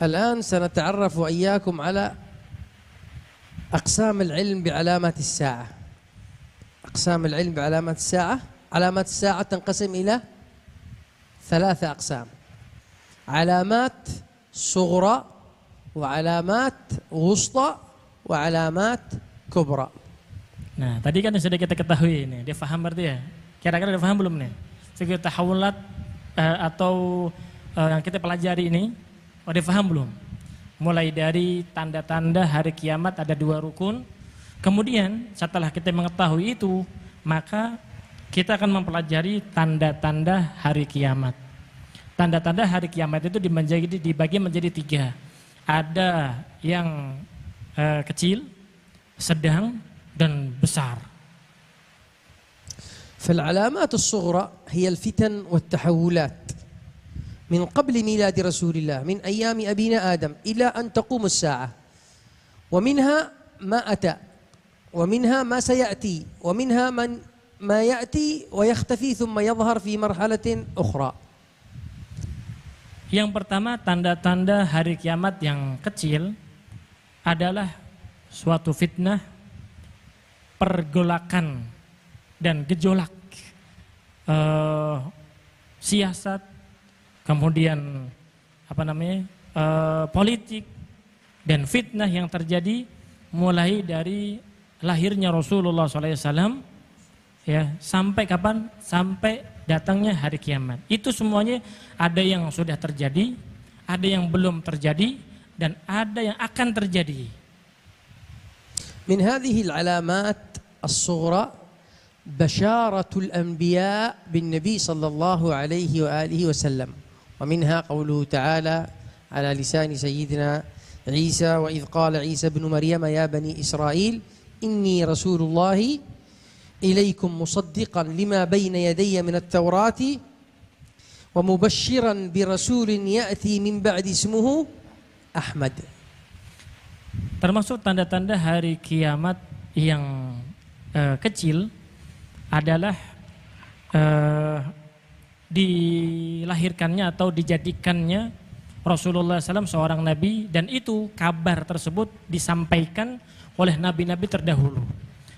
الآن سنتعرف وإياكم على أقسام العلم بعلامات الساعة. أقسام العلم بعلامات الساعة. علامات الساعة تنقسم إلى 3 أقسام: علامات صغرى، وعلامات وسطى، وعلامات كبرى. Nah, tadi kan sudah kita ketahui ini, dia paham berarti ya? Kira-kira dia paham belum nih? Segi tahawulat atau yang kita pelajari ini, dia paham belum? Mulai dari tanda-tanda hari kiamat ada 2 rukun. Kemudian setelah kita mengetahui itu, maka kita akan mempelajari tanda-tanda hari kiamat. Tanda-tanda hari kiamat itu dibagi menjadi 3. Ada yang kecil, sedang, dan besar. فالعلامات الصغرى هي الفتن والتحولات من قبل ميلاد رسول الله، من أيام أبينا آدم إلى أن تقوم الساعة، ومنها ما أتى، ومنها ما سيأتي، ومنها ما يأتي ويختفي ثم يظهر في مرحلة أخرى. Yang pertama, tanda-tanda hari kiamat yang kecil adalah suatu fitnah, pergolakan dan gejolak, siasat, kemudian politik dan fitnah yang terjadi mulai dari lahirnya Rasulullah SAW, ya, sampai kapan? Sampai datangnya hari kiamat. Itu semuanya ada yang sudah terjadi, ada yang belum terjadi, dan ada yang akan terjadi. من هذه العلامات الصغرى بشارة الأنبياء بالنبي صلى الله عليه وآله وسلم، ومنها قوله تعالى على لسان سيدنا عيسى: وإذ قال عيسى ابن مريم يا بني إسرائيل إني رسول الله إليكم مصدقا لما بين يدي من التوراة ومبشرا برسول يأتي من بعد اسمه أحمد. Termasuk tanda-tanda hari kiamat yang kecil adalah dilahirkannya atau dijadikannya Rasulullah SAW seorang nabi, dan itu kabar tersebut disampaikan oleh nabi-nabi terdahulu.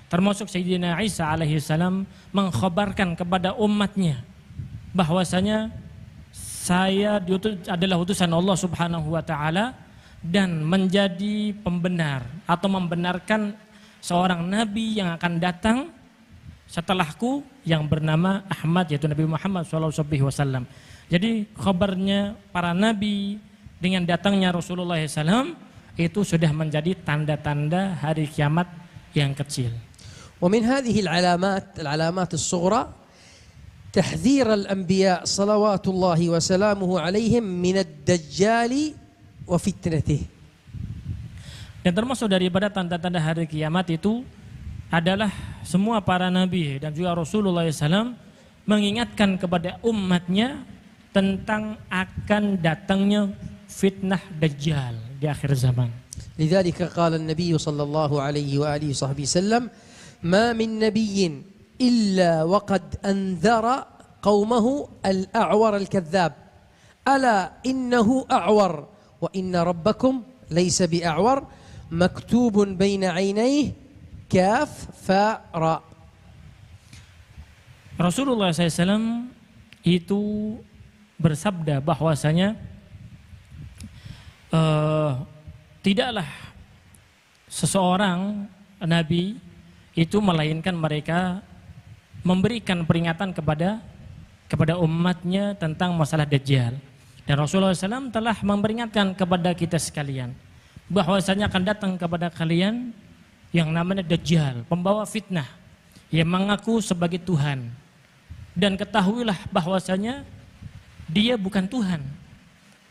Termasuk Sayyidina Isa alaihissalam mengkhabarkan kepada umatnya bahwasanya saya adalah utusan Allah Subhanahu wa taala dan menjadi pembenar atau membenarkan seorang nabi yang akan datang setelahku yang bernama Ahmad, yaitu Nabi Muhammad SAW. Jadi kabarnya para nabi dengan datangnya Rasulullah SAW itu sudah menjadi tanda-tanda hari kiamat yang kecil. ومن هذه العلامات الصغرى تحذير الأنبياء صلوات الله وسلامه عليهم من الدجال وفتنته. Dan termasuk daripada tanda-tanda hari kiamat itu adalah semua para nabi dan juga Rasulullah SAW mengingatkan kepada umatnya tentang akan datangnya fitnah Dajjal di akhir zaman. لذلك قال النبي صلى الله عليه وآله وصحبه وسلم: ما من نبي إلا وقد أنذر قومه الأعور الكذاب ألا إنه أعور وإن ربكم ليس بأعور مكتوب بين عينيه كاف فاء راء. Rasulullah SAW itu bersabda bahwasanya tidaklah seseorang nabi itu melainkan mereka memberikan peringatan kepada umatnya tentang masalah Dajjal. Dan Rasulullah SAW telah memperingatkan kepada kita sekalian bahwasanya akan datang kepada kalian yang namanya Dajjal, pembawa fitnah yang mengaku sebagai Tuhan. Dan ketahuilah bahwasanya dia bukan Tuhan,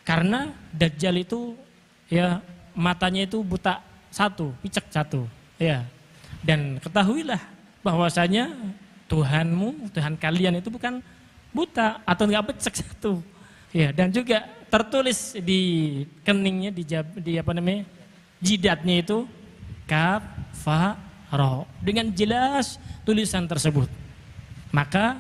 karena Dajjal itu ya matanya itu buta satu, picek satu, ya. Dan ketahuilah bahwasanya Tuhanmu, Tuhan kalian itu bukan buta atau enggak picek satu. Ya, dan juga tertulis di keningnya, di jidatnya itu kaf fa ra, dengan jelas tulisan tersebut. Maka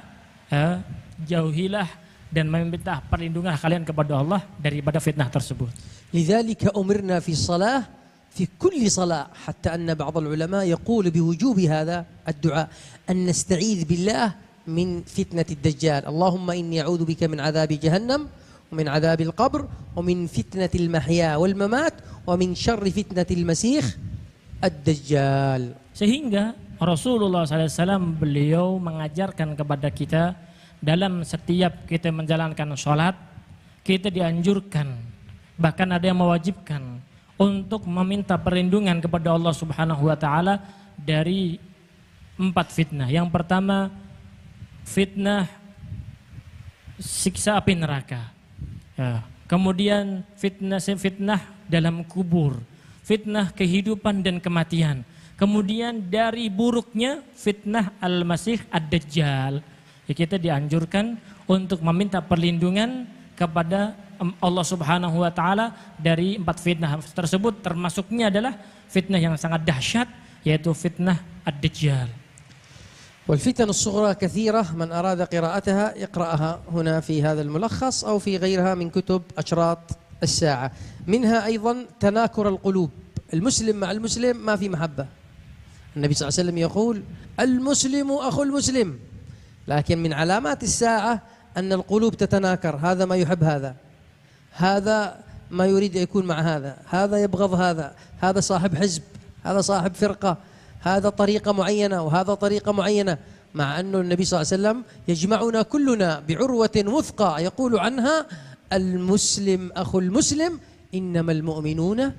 jauhilah dan meminta perlindungan kalian kepada Allah daripada fitnah tersebut. لذلك أمرنا في الصلاة في كل صلاة حتى أن بعض العلماء يقول بوجوب هذا الدعاء أن نستعيذ بالله من فتنة الدجال. اللهم إني أعوذ بك من عذاب جهنم ومن عذاب القبر ومن فتنة المحيا والممات ومن شر فتنة المسيح الدجال. Sehingga Rasulullah SAW beliau mengajarkan kepada kita dalam setiap kita menjalankan sholat, kita dianjurkan, bahkan ada yang mewajibkan untuk meminta perlindungan kepada Allah Subhanahu wa taala dari 4 fitnah. Yang pertama, fitnah siksa api neraka. Ya. Kemudian fitnah dalam kubur, fitnah kehidupan dan kematian. Kemudian dari buruknya fitnah Al-Masih Ad-Dajjal. Ya, kita dianjurkan untuk meminta perlindungan kepada Allah Subhanahu wa taala dari 4 fitnah tersebut, termasuknya adalah fitnah yang sangat dahsyat, yaitu fitnah Ad-Dajjal. والفتن الصغرى كثيرة، من أراد قراءتها يقرأها هنا في هذا الملخص أو في غيرها من كتب أشراط الساعة. منها أيضا تناكر القلوب، المسلم مع المسلم ما في محبة. النبي صلى الله عليه وسلم يقول المسلم أخو المسلم، لكن من علامات الساعة أن القلوب تتناكر، هذا ما يحب هذا ما يريد يكون مع هذا يبغض هذا صاحب حزب، هذا صاحب فرقة، هذا طريقة معينة وهذا طريقة معينة، مع أن النبي صلى الله عليه وسلم يجمعنا كلنا بعروة وثقى يقول عنها المسلم أخو المسلم إنما المؤمنون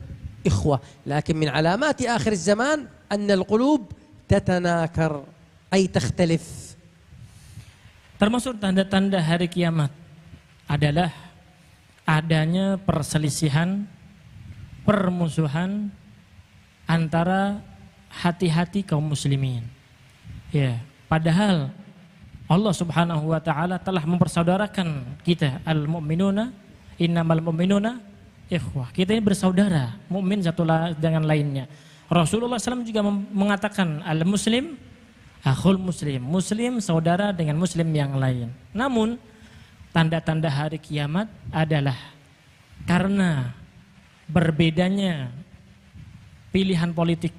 إخوة. لكن من علامات آخر الزمان أن القلوب تتناكر أي تختلف. Termasuk tanda-tanda hari kiamat adalah adanya perselisihan, permusuhan antara hati-hati kaum muslimin. Ya, padahal Allah Subhanahu wa taala telah mempersaudarakan kita, al-mu'minuna innamal mu'minuna ikhwah. Kita ini bersaudara, mukmin satu dengan lainnya. Rasulullah SAW juga mengatakan al-muslim akhul muslim, muslim saudara dengan muslim yang lain. Namun tanda-tanda hari kiamat adalah karena berbedanya pilihan politik,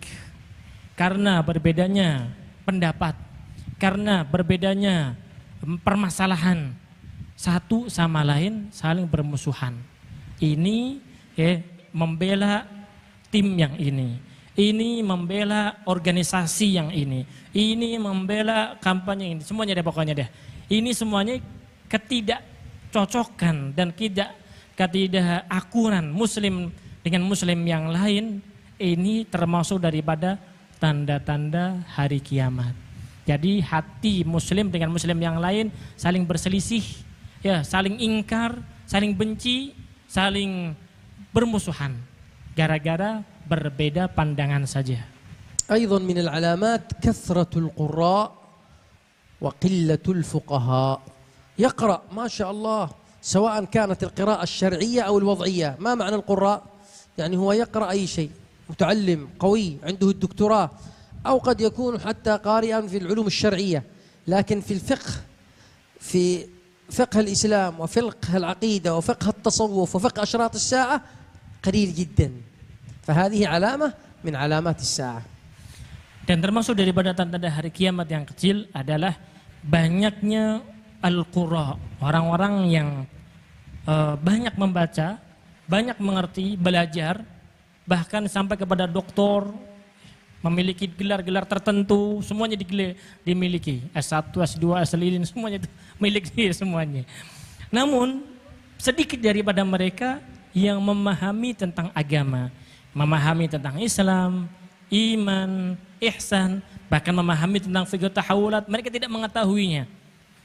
karena berbedanya pendapat, karena berbedanya permasalahan, satu sama lain saling bermusuhan. Ini membela tim yang ini membela organisasi yang ini membela kampanye ini, semuanya deh pokoknya deh. Ini semuanya ketidakcocokan dan ketidakakuran muslim dengan muslim yang lain, ini termasuk daripada tanda-tanda hari kiamat. Jadi hati muslim dengan muslim yang lain saling berselisih, ya, saling ingkar, saling benci, saling bermusuhan gara-gara berbeda pandangan saja. أيضا من العلامات كثرة القراء وقلة الفقهاء. يقرأ ما شاء الله سواء كانت القراءة الشرعية أو الوضعية. ما معنى القراء؟ يعني هو يقرأ أي شيء، متعلم قوي عنده الدكتوراه، أو قد يكون حتى قارئا في العلوم الشرعية، لكن في الفقه، في فقه الإسلام وفقه العقيدة وفقه التصوف وفقه أشراط الساعة قليل جدا. فهذه علامة من علامات الساعة. Dan termasuk daripada tanda hari kiamat yang kecil adalah banyaknya al-qura, orang-orang yang banyak membaca, banyak mengerti, belajar, bahkan sampai kepada doktor, memiliki gelar-gelar tertentu, semuanya dimiliki. S1, S2, S5, semuanya itu milik dia semuanya. Namun sedikit daripada mereka yang memahami tentang agama, memahami tentang Islam, iman, ihsan, bahkan memahami tentang fikih tahawulat, mereka tidak mengetahuinya.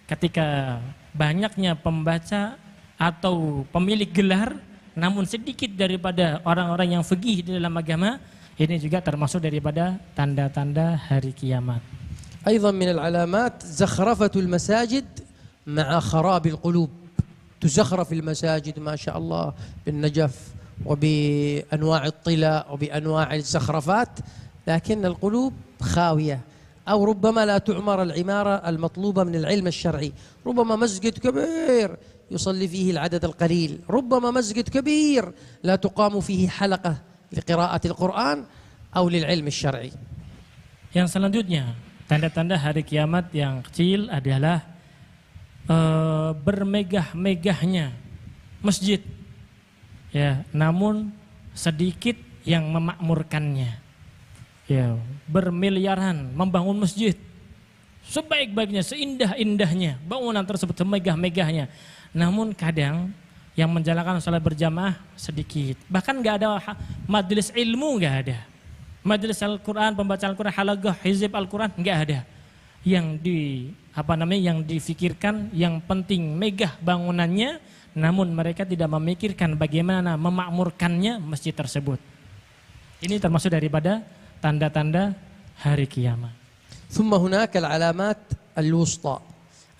Ketika banyaknya pembaca atau pemilik gelar, namun sedikit daripada orang-orang yang fikih di dalam agama, ini juga termasuk daripada tanda-tanda hari kiamat. أيضا من العلامات زخرفة المساجد مع خراب القلوب. تزخرف المساجد ما شاء الله بالنجف وبأنواع الطلاء وبأنواع الزخرفات، لكن القلوب خاوية، أو ربما لا تعمر العمارة المطلوبة من العلم الشرعي. ربما مسجد كبير يصلي فيه العدد القليل، ربما مسجد كبير لا تقام فيه حلقة لقراءة القرآن أو للعلم الشرعي. Yang selanjutnya, tanda-tanda hari kiamat yang kecil adalah bermegah-megahnya masjid. Ya, namun sedikit yang memakmurkannya. Ya, bermiliaran membangun masjid. Sebaik-baiknya, seindah-indahnya, bangunan tersebut semegah-megahnya. Namun kadang yang menjalankan salat berjamaah sedikit. Bahkan nggak ada majelis ilmu, nggak ada. Majelis Al-Quran, pembacaan Al-Quran, halaqah, hizib Al-Quran, nggak ada. Yang yang difikirkan, yang penting megah bangunannya, namun mereka tidak memikirkan bagaimana memakmurkannya masjid tersebut. Ini termasuk daripada tanda-tanda hari kiamat. ثم هناك العلامات الوسطى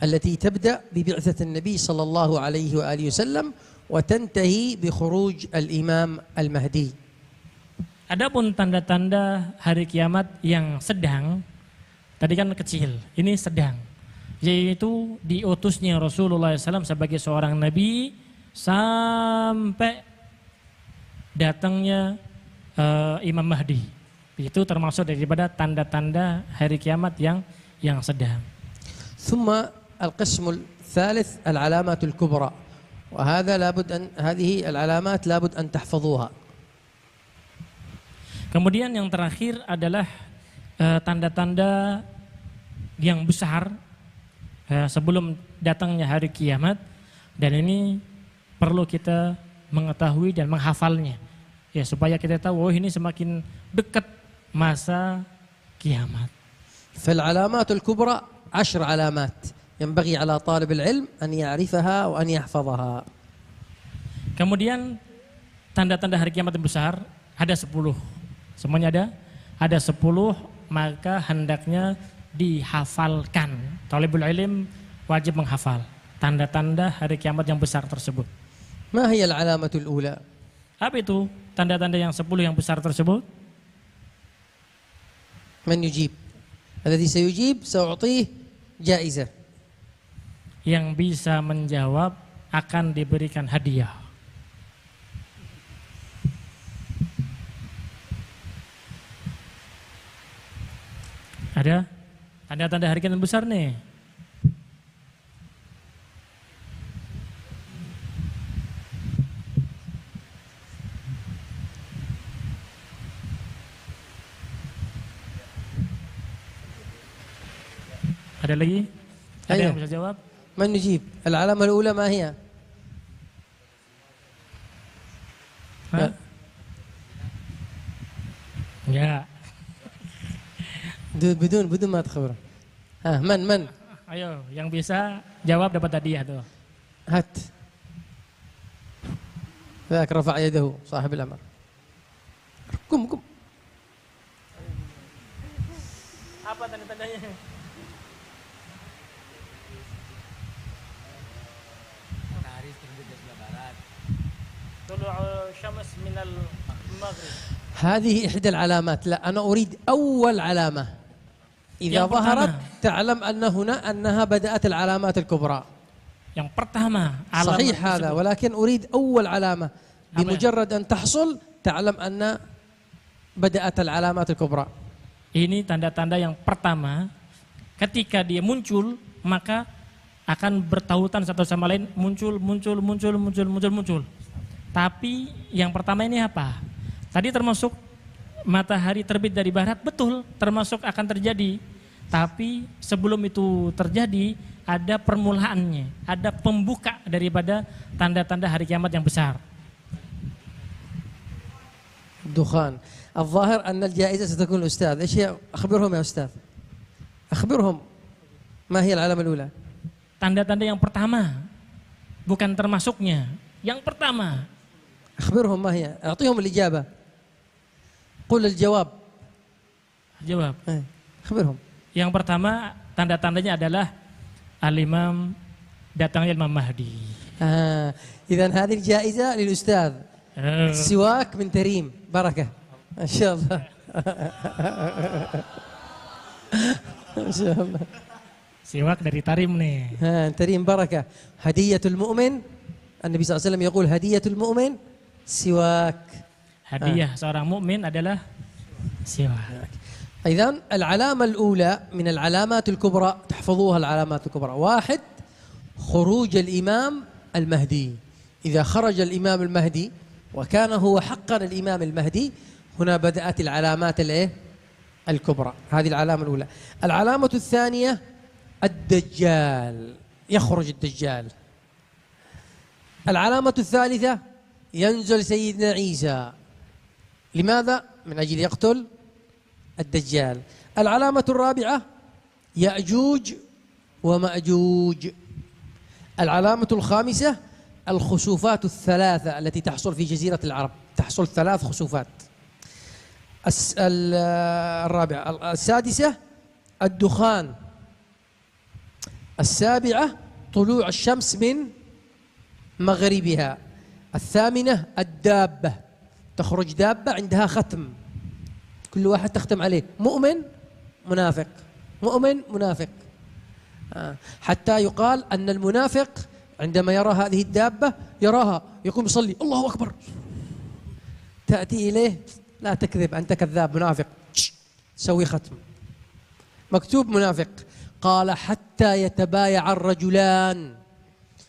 التي تبدأ ببعثة النبي صلى الله عليه وآله وسلم وتنتهي بخروج الإمام المهدي. Adapun tanda-tanda hari kiamat yang sedang, tadi kan kecil, ini sedang, yaitu diutusnya Rasulullah SAW sebagai seorang nabi sampai datangnya Imam Mahdi. Itu termasuk daripada tanda-tanda hari kiamat yang sedang. ثم القسم الثالث العلامات الكبرى، وهذا لابد أن هذه العلامات لابد أن تحفظوها. Kemudian yang terakhir adalah tanda-tanda yang besar sebelum datangnya hari kiamat, dan ini perlu kita mengetahui dan menghafalnya ya, supaya kita tahu ini semakin dekat masa kiamat. فالعلامات الكبرى 10 علامات ينبغي على طالب العلم أن يعرفها وأن يحفظها. Kemudian tanda-tanda hari kiamat yang besar ada 10. Semuanya ada 10, maka hendaknya dihafalkan. Talibul ilm wajib menghafal tanda-tanda hari kiamat yang besar tersebut. ما هي العلامة الأولى؟ Apa itu tanda-tanda yang 10 yang besar tersebut? من يجيب؟ الذي سيجيب سأعطيه جائزة. Yang bisa menjawab akan diberikan hadiah. Ada tanda-tanda hari kiamat besar nih. Ada lagi? Ada yang bisa jawab? من يجيب؟ العلامة الأولى ما هي؟ Ya. بدون ما تخبره. من؟ Ayo, yang bisa jawab dapat hadiah tuh. هات. ذاك رفع يده صاحب الأمر. قم. Apa tanda-tandanya? Matahari terbit dari sebelah barat. Tulu'u syams minal maghrib. هذه إحدى العلامات. لا، أنا أريد أول علامة إذا ظهرت تعلم أنها بدأت العلامات الكبرى. Yang pertama, صحيح هذا، ولكن أريد أول علامة. بمجرد أن تحصل تعلم أن بدأت العلامات الكبرى. Ini tanda-tanda yang pertama, ketika dia muncul maka akan bertautan satu sama lain, muncul. Tapi yang pertama ini apa? Tadi termasuk matahari terbit dari barat, betul, termasuk akan terjadi. Tapi sebelum itu terjadi ada permulaannya, ada pembuka daripada tanda-tanda hari kiamat yang besar. الدخان. الظاهر أن الجائزة ستكون الأستاذ. إيش هي؟ أخبرهم يا أستاذ. أخبرهم ما هي العلامة الأولى؟ Tanda-tanda yang pertama, bukan termasuknya. Yang pertama. أخبرهم ما هي؟ أعطيهم الإجابة. قل الجواب. Jawab. أخبرهم. Yang pertama tanda-tandanya adalah al-imam, datangnya Imam Mahdi. إذن هذه الجائزة للأستاذ. سواك من تريم. بركة. إن شاء الله. إن شاء الله. Siwak dari Tarim nih. تريم بركة. هدية المؤمن النبي صلى الله عليه وسلم يقول هدية المؤمن سواك. Hadiah seorang mukmin adalah siwak. إذن العلامة الأولى من العلامات الكبرى تحفظوها العلامات الكبرى. واحد خروج الإمام المهدي. إذا خرج الإمام المهدي وكان هو حقا الإمام المهدي هنا بدأت العلامات الكبرى. هذه العلامة الأولى. العلامة الثانية الدجال، يخرج الدجال. العلامة الثالثة ينزل سيدنا عيسى. لماذا؟ من أجل يقتل الدجال. العلامة الرابعة يأجوج ومأجوج. العلامة الخامسة الخسوفات الثلاثة التي تحصل في جزيرة العرب، تحصل 3 خسوفات. الرابعة. السادسة الدخان. السابعة طلوع الشمس من مغربها. الثامنة الدابة، تخرج دابة عندها ختم، كل واحد تختم عليه مؤمن منافق، مؤمن منافق، حتى يقال أن المنافق عندما يرى هذه الدابة يراها يقوم يصلي الله أكبر، تأتي إليه لا تكذب أنت كذاب منافق، تسوي ختم مكتوب منافق. قال حتى يتبايع الرجلان،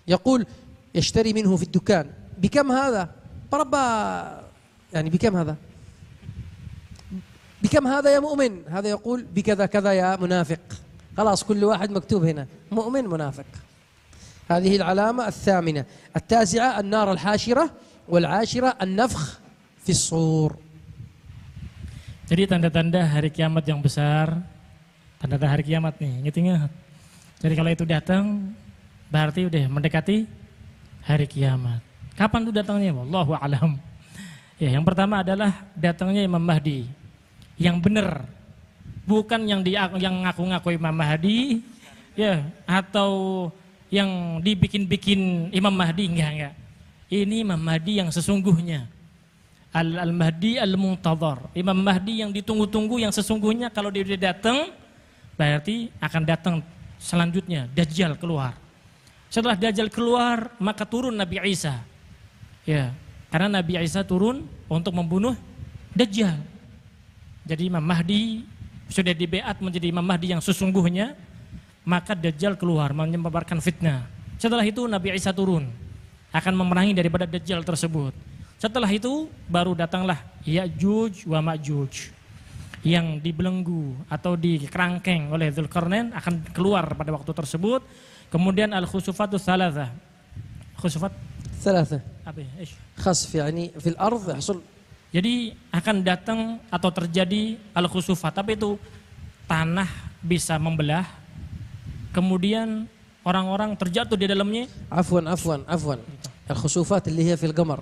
يقول يشتري منه في الدكان بكم هذا؟ بربا يعني بكم هذا؟ بكم هذا يا مؤمن؟ هذا يقول بكذا كذا يا منافق. خلاص كل واحد مكتوب هنا مؤمن منافق. هذه العلامة الثامنة. التاسعة النار الحاشرة، والعاشرة النفخ في الصور. Jadi tanda-tanda hari kiamat yang besar, tanda-tanda hari kiamat nih, ingat-ingat. Jadi kalau itu datang, berarti udah mendekati hari kiamat. Kapan tuh datangnya? Wallahu a'lam. Ya, yang pertama adalah datangnya Imam Mahdi yang benar, bukan yang ngaku-ngaku Imam Mahdi, ya, atau yang dibikin-bikin Imam Mahdi, enggak. Ini Imam Mahdi yang sesungguhnya. Al-Mahdi al-Muntadhar. Imam Mahdi yang ditunggu-tunggu, yang sesungguhnya kalau dia datang berarti akan datang selanjutnya Dajjal keluar. Setelah Dajjal keluar maka turun Nabi Isa. Ya, karena Nabi Isa turun untuk membunuh Dajjal. Jadi Imam Mahdi sudah dibeat menjadi Imam Mahdi yang sesungguhnya, maka Dajjal keluar menyebarkan fitnah. Setelah itu Nabi Isa turun akan memerangi daripada Dajjal tersebut. Setelah itu baru datanglah Ya'juj wa Ma'juj yang dibelenggu atau dikerangkeng oleh Dzulqarnain akan keluar pada waktu tersebut. Kemudian al-khusufatus tsalatsa. Khusufat ثلاثة. apa ya? خسف يعني في الأرض يحصل. Jadi akan datang atau terjadi al-khusufat, tapi itu tanah bisa membelah. Kemudian orang-orang terjatuh di dalamnya. عفوا الخسوفات اللي هي في القمر.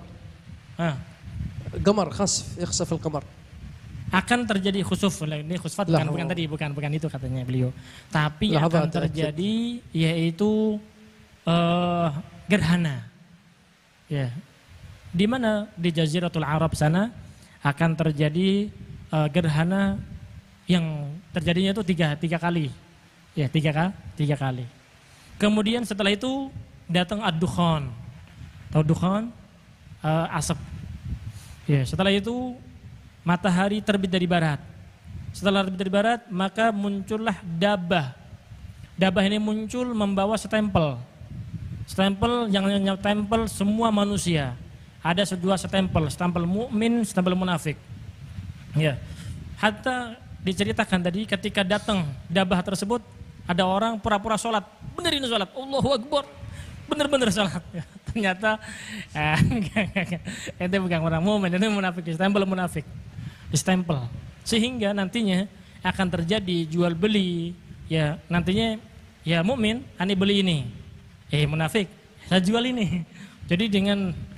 قمر خسف يخسف القمر. Akan terjadi khusuf. Ini khusufat bukan itu katanya beliau. Tapi akan terjadi yaitu gerhana. Ya. Di mana di Jaziratul Arab sana akan terjadi gerhana yang terjadinya itu tiga kali. Ya, tiga kali. Kemudian setelah itu datang ad-dukhan. Tahu dukhan? Asap. Ya, setelah itu matahari terbit dari barat. Setelah terbit dari barat, maka muncullah dabah. Dabah ini muncul membawa stempel. Stempel yang nyetempel semua manusia. Ada dua stempel mukmin, stempel munafik. Ya. Hatta diceritakan tadi ketika datang dabah tersebut, ada orang pura-pura sholat, bener ini sholat, Allahu Akbar, bener-bener sholat. Ternyata ente bukan orang mukmin, itu munafik, stempel munafik, stempel. Sehingga nantinya akan terjadi jual beli, ya nantinya ya mukmin, ane beli ini, munafik, saya jual ini. Jadi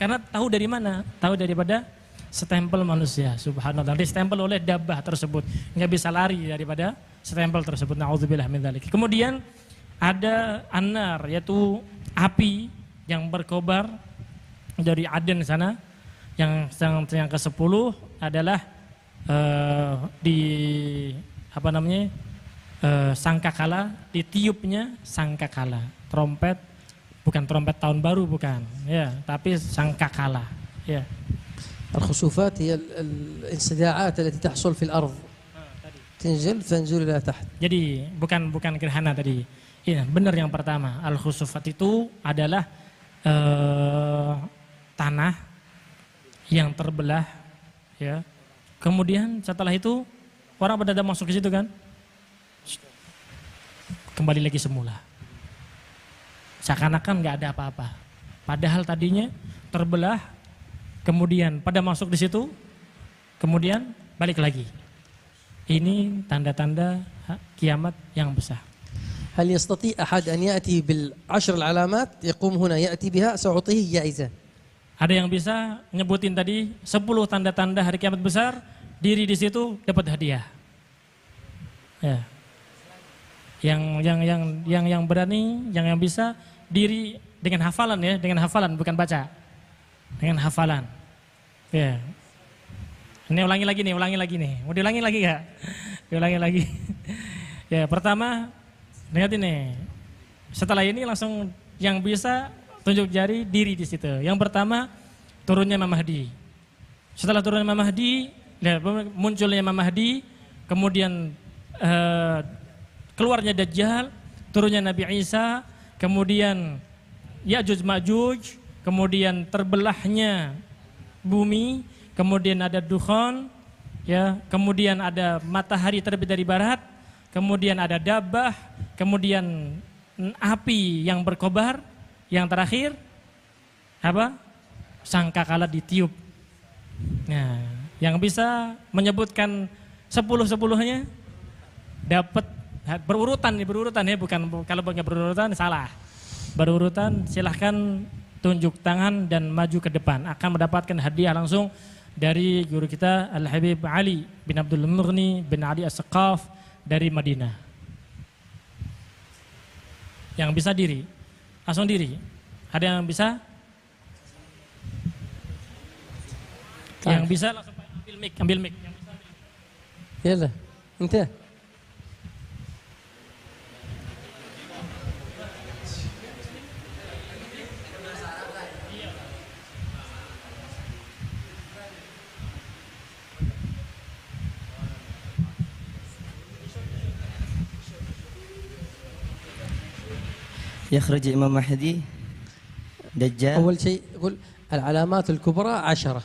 karena tahu dari mana? Tahu daripada stempel manusia, subhanallah, distempel oleh dabah tersebut, nggak bisa lari daripada stempel tersebut. Nauzubillah min dzalik. Kemudian ada an-nar, yaitu api yang berkobar dari Aden sana. Yang ke-10 adalah sangkakala, ditiupnya sangkakala. Trompet, bukan trompet tahun baru, bukan. Ya, tapi sangkakala. Ya. الخسوفات هي الانصداعات التي تحصل في الأرض تنزل إلى تحت. Jadi bukan gerhana tadi. Iya, benar yang pertama. Al-khusufat itu adalah tanah yang terbelah, ya. Kemudian setelah itu orang pada masuk ke situ kan, kembali lagi semula. Seakan-akan nggak ada apa-apa. Padahal tadinya terbelah, kemudian pada masuk di situ, kemudian balik lagi. Ini tanda-tanda kiamat yang besar. هل يستطيع أحد أن يأتي بالعشر العلامات يقوم هنا يأتي بها سأعطيه جائزة. Ada yang bisa nyebutin tadi 10 tanda-tanda hari kiamat besar, diri di situ dapat hadiah. Ya. Yang berani, yang bisa diri dengan hafalan, ya, dengan hafalan bukan baca. Dengan hafalan. Ya. Ini ulangi lagi nih. Mau diulangi lagi enggak? Diulangi lagi. Ya, pertama lihat ini. Setelah ini langsung yang bisa tunjuk jari diri di situ. Yang pertama turunnya Imam Mahdi. Setelah turunnya Imam Mahdi, munculnya Imam Mahdi, kemudian keluarnya Dajjal, turunnya Nabi Isa, kemudian Ya'juj Ma'juj, kemudian terbelahnya bumi, kemudian ada dukhan, ya, kemudian ada matahari terbit dari barat, kemudian ada dabbah, kemudian api yang berkobar, yang terakhir apa? Sangkakala ditiup. Nah, yang bisa menyebutkan 10-10-nya dapat berurutan ya, bukan kalau nggak berurutan salah. Berurutan, silahkan tunjuk tangan dan maju ke depan, akan mendapatkan hadiah langsung dari guru kita Al-Habib Ali bin Abdul Mughni bin Ali As-Saqaf dari Madinah. Yang bisa diri, langsung diri. Ada yang bisa? Yang bisa langsung ambil mic. Yang bisa ambil mic. يلا انت. يخرج الإمام مهدي دجال. أول شيء يقول العلامات الكبرى 10.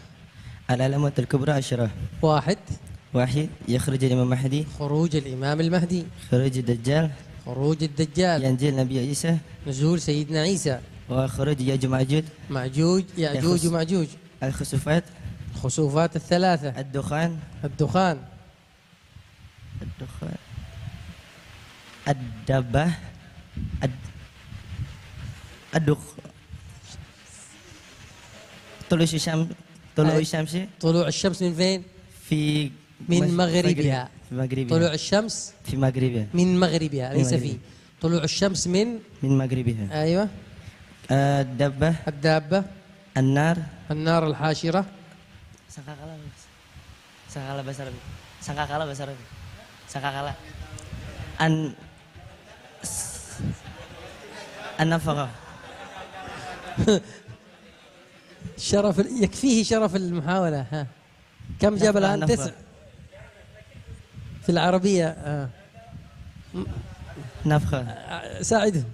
العلامات الكبرى 10. واحد يخرج الإمام مهدي. خروج الإمام المهدي. خروج الدجال. خروج الدجال. ينزل نبي عيسى. نزول سيدنا عيسى. وخروج يأجوج مأجوج يأجوج ومأجوج. الخسوفات. خسوفات الثلاثة. الدخان. الدبة. طلوع الشمس من فين؟ من مغربها. طلوع الشمس في مغربها. من مغربها ليس في. طلوع الشمس من مغربها. أيوة. الدابة. النار الحاشرة. سangkakala. النفقة. يكفيه شرف المحاولة. ها كم جاب الآن؟ 9 في العربية. نفخة. ساعده.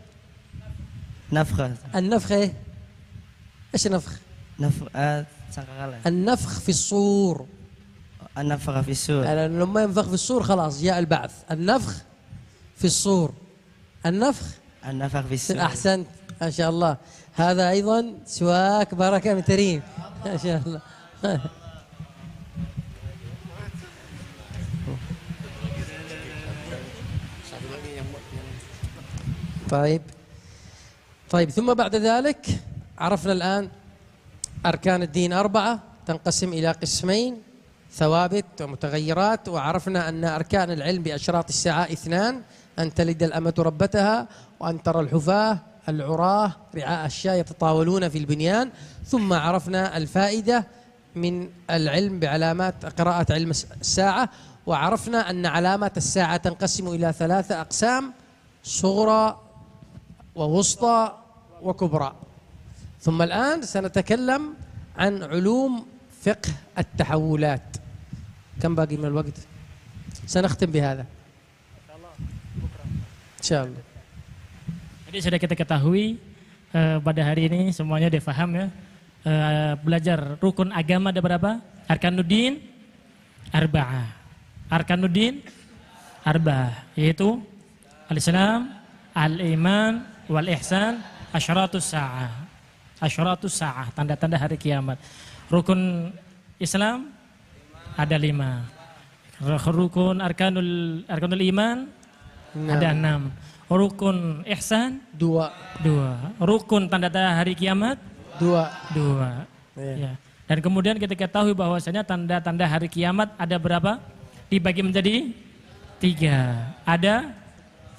النفخة ايش نفخ؟ النفخ في الصور. النفخ في الصور. لما ينفخ في الصور خلاص جاء البعث. النفخ في الصور. النفخ في الصور. أحسنت ما شاء الله. هذا أيضا سواك بركة من تريم ما شاء الله. طيب ثم بعد ذلك عرفنا الآن أركان الدين 4 تنقسم إلى قسمين، ثوابت ومتغيرات. وعرفنا أن أركان العلم بأشراط الساعة 2: أن تلد الأمة ربتها، وأن ترى الحفاة العراة رعاء الشاة يتطاولون في البنيان. ثم عرفنا الفائدة من العلم بعلامات قراءة علم الساعة، وعرفنا أن علامات الساعة تنقسم إلى 3 أقسام: صغرى ووسطى وكبرى. ثم الآن سنتكلم عن علوم فقه التحولات. كم باقي من الوقت؟ سنختم بهذا إن شاء الله. Jadi sudah kita ketahui pada hari ini semuanya udah paham ya. Belajar rukun agama ada berapa? Arkanuddin arba'ah. Arkanuddin arba'ah yaitu al-Islam, al-iman, wal ihsan, asyratus sa'ah. Asyratus sa'ah, tanda-tanda hari kiamat. Rukun Islam ada 5. Rukun arkanul iman ada 6. Rukun ihsan 2. Rukun tanda-tanda hari kiamat 2. Ya. Dan kemudian kita ketahui bahwasanya tanda-tanda hari kiamat ada berapa? Dibagi menjadi 3. Ada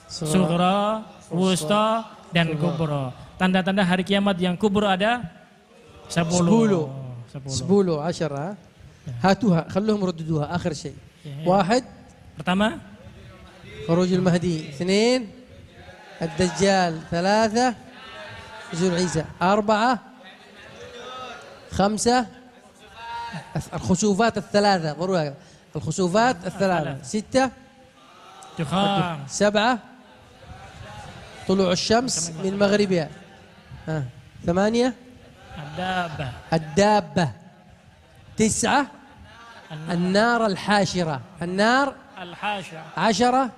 sughra, wusta, dan kubra. Tanda-tanda hari kiamat yang kubra ada 10. 10. هاتوها خلوهم يرددوها آخر شيء. 1 Pertama خروج المهدي. 2 الدجال. 3 نزول عيسى. 4 5 الخسوفات الثلاثة. الخسوفات الثلاثة. 6 Dukhan. 7 طلوع الشمس من مغربها. 8 الدابة. 9 النار الحاشرة. النار الحاشرة. 10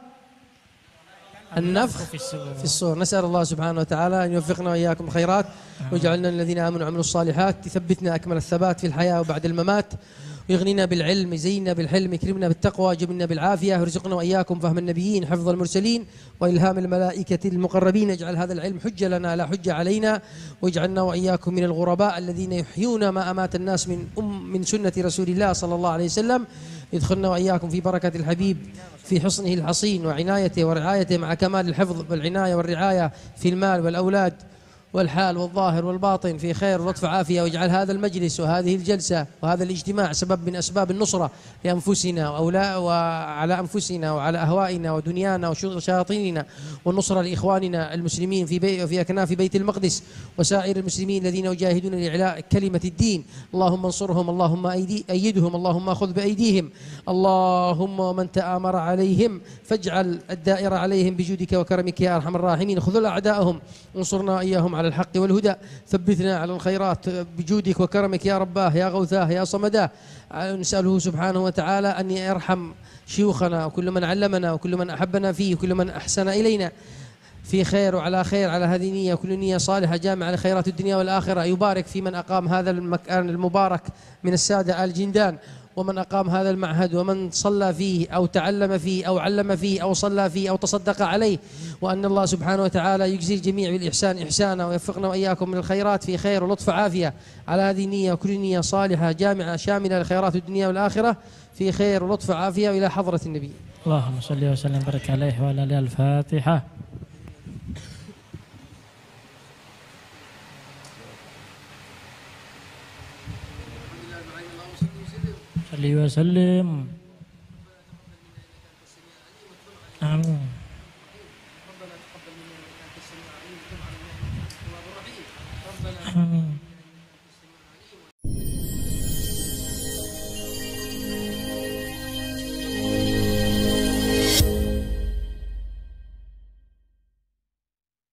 النفخ في في الصور. نسأل الله سبحانه وتعالى أن يوفقنا وإياكم الخيرات ويجعلنا الذين آمنوا وعملوا الصالحات، يثبتنا أكمل الثبات في الحياة وبعد الممات، ويغنينا بالعلم، يزيننا بالحلم، يكرمنا بالتقوى، يجبنا بالعافية، ويرزقنا وإياكم فهم النبيين، حفظ المرسلين، وإلهام الملائكة المقربين. يجعل هذا العلم حجة لنا لا حجة علينا، ويجعلنا وإياكم من الغرباء الذين يحيون ما أمات الناس من سنة رسول الله صلى الله عليه وسلم. يدخلنا وإياكم في بركة الحبيب في حصنه الحصين وعنايته ورعايته مع كمال الحفظ والعناية والرعاية في المال والأولاد والحال والظاهر والباطن في خير ولطف عافية. ويجعل هذا المجلس وهذه الجلسة وهذا الاجتماع سبب من أسباب النصرة لأنفسنا وعلى أنفسنا وعلى أهوائنا ودنيانا وشياطيننا، والنصرة لإخواننا المسلمين في أكناف بيت المقدس وسائر المسلمين الذين يجاهدون لإعلاء كلمة الدين. اللهم انصرهم، اللهم أيدهم، اللهم خذ بأيديهم، اللهم ومن تآمر عليهم فاجعل الدائرة عليهم بجودك وكرمك يا أرحم الراحمين. خذل أعداءهم وانصرنا إياهم على الحق والهدى، ثبتنا على الخيرات بجودك وكرمك يا رباه يا غوثاه يا صمداه. نسأله سبحانه وتعالى أن يرحم شيوخنا وكل من علمنا وكل من أحبنا فيه وكل من أحسن إلينا في خير وعلى خير على هذه النية، كل نية صالحة جامعة لخيرات الدنيا والآخرة. يبارك في من أقام هذا المكان المبارك من السادة آل جندان، ومن أقام هذا المعهد، ومن صلى فيه أو تعلم فيه أو علم فيه أو صلى فيه أو تصدق عليه، وأن الله سبحانه وتعالى يجزي الجميع بالإحسان إحسانا، ويوفقنا وإياكم من الخيرات في خير ولطف عافية على هذه النية، وكل نية صالحة جامعة شاملة لخيرات الدنيا والآخرة في خير ولطف عافية إلى حضرة النبي. اللهم صل وسلم وبارك عليه وعلى آله. الفاتحة. صلي وسلم.